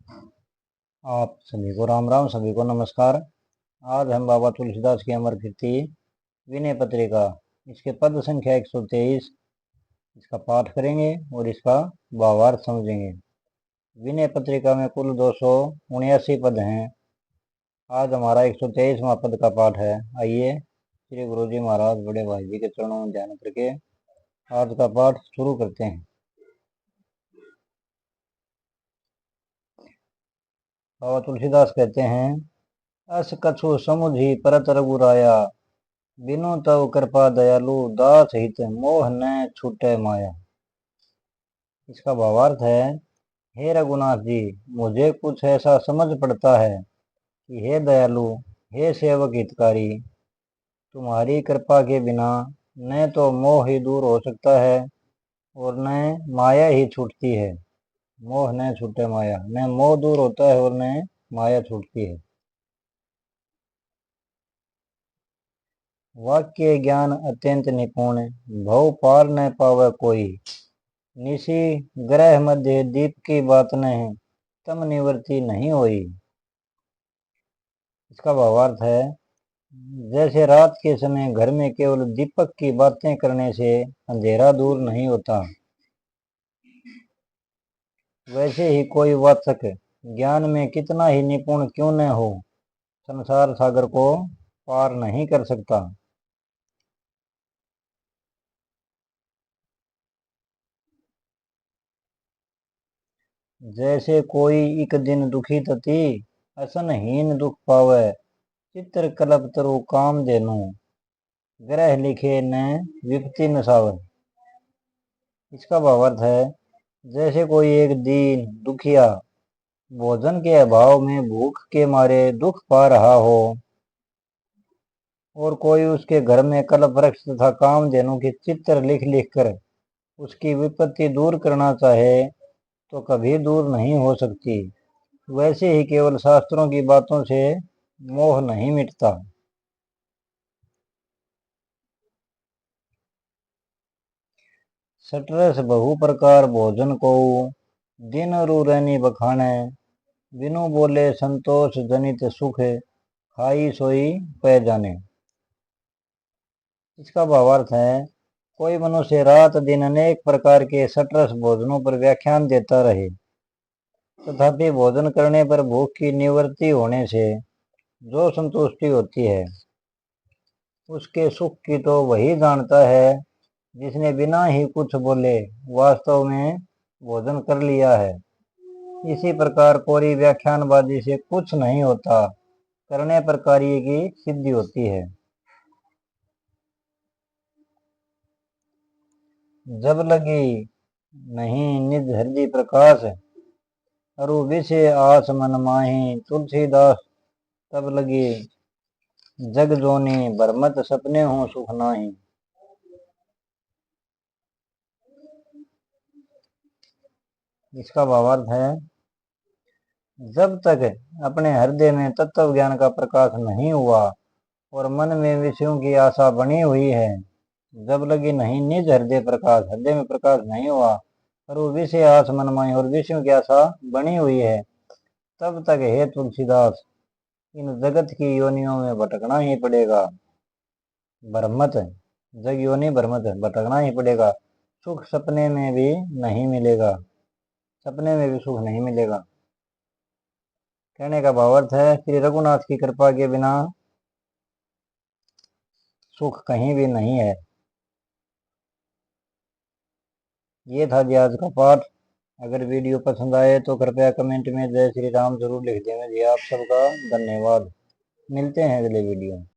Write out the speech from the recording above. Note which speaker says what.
Speaker 1: आप सभी को राम राम, सभी को नमस्कार। आज हम बाबा तुलसीदास की अमर कीर्ति विनय पत्रिका, इसके पद संख्या 123, इसका पाठ करेंगे और इसका भावार्थ समझेंगे। विनय पत्रिका में कुल 279 पद हैं। आज हमारा 123वां पद का पाठ है। आइए श्री गुरु जी महाराज बड़े भाई जी के चरणों में ध्यान करके आज का पाठ शुरू करते हैं। बाबा तुलसीदास कहते हैं, अस कछु समुझी परत रघुराया, बिनु तव कृपा दयालु, दास हित मोह न छूटे माया। इसका भावार्थ है, हे रघुनाथ जी, मुझे कुछ ऐसा समझ पड़ता है कि हे दयालु, हे सेवक हितकारी, तुम्हारी कृपा के बिना न तो मोह ही दूर हो सकता है और न माया ही छूटती है। मोह न छूटे माया, न मोह दूर होता है और न माया छूटती है। वाक्य ज्ञान अत्यंत निपुण, भव पार न पावे कोई, निशी ग्रह मध्य दीप की बात नहीं, तम निवृत्ति नहीं होई। इसका भावार्थ है, जैसे रात के समय घर में केवल दीपक की बातें करने से अंधेरा दूर नहीं होता, वैसे ही कोई वाचक ज्ञान में कितना ही निपुण क्यों न हो, संसार सागर को पार नहीं कर सकता। जैसे कोई एक दिन दुखी तति, असनहीन दुख पावे, चित्र कल्प तरु काम देनु, ग्रह लिखे न विपत्ति नसावे। इसका भावार्थ है, जैसे कोई एक दीन दुखिया भोजन के अभाव में भूख के मारे दुख पा रहा हो और कोई उसके घर में कल्प वृक्ष तथा कामधेनु के चित्र लिख लिख कर उसकी विपत्ति दूर करना चाहे तो कभी दूर नहीं हो सकती, वैसे ही केवल शास्त्रों की बातों से मोह नहीं मिटता। सटरस बहु प्रकार भोजन को, दिन रूरैनी बखाने, बिनु बोले संतोष जनित सुख, खाई सोई पै जाने। इसका भावार्थ है, कोई मनुष्य रात दिन अनेक प्रकार के सटरस भोजनों पर व्याख्यान देता रहे, तथापि भोजन करने पर भूख की निवृत्ति होने से जो संतुष्टि होती है, उसके सुख की तो वही जानता है जिसने बिना ही कुछ बोले वास्तव में भोजन कर लिया है। इसी प्रकार कोरी व्याख्यानबाजी से कुछ नहीं होता, करने पर कार्य की सिद्धि होती है। जब लगी नहीं निज हृदय प्रकाश, अरु विषय आस मन माही, तुलसीदास तब लगी जग जोनी, भरमत सपने हो सुख नाही। इसका भावार्थ है, जब तक अपने हृदय में तत्व ज्ञान का प्रकाश नहीं हुआ और मन में विषयों की आशा बनी हुई है, जब लगी नहीं निज हृदय प्रकाश, हृदय में प्रकाश नहीं हुआ और वो विषय आस मन माही और विषयों की आशा बनी हुई है, तब तक हे तुलसीदास इन जगत की योनियों में भटकना ही पड़ेगा। भ्रमत, जग योनि भ्रमत, भटकना ही पड़ेगा। सुख सपने में भी नहीं मिलेगा, सपने में भी सुख नहीं मिलेगा। कहने का भावार्थ है, श्री रघुनाथ की कृपा के बिना सुख कहीं भी नहीं है। ये था जी आज का पाठ। अगर वीडियो पसंद आए तो कृपया कमेंट में जय श्री राम जरूर लिख देना जी। आप सबका धन्यवाद। मिलते हैं अगले वीडियो में।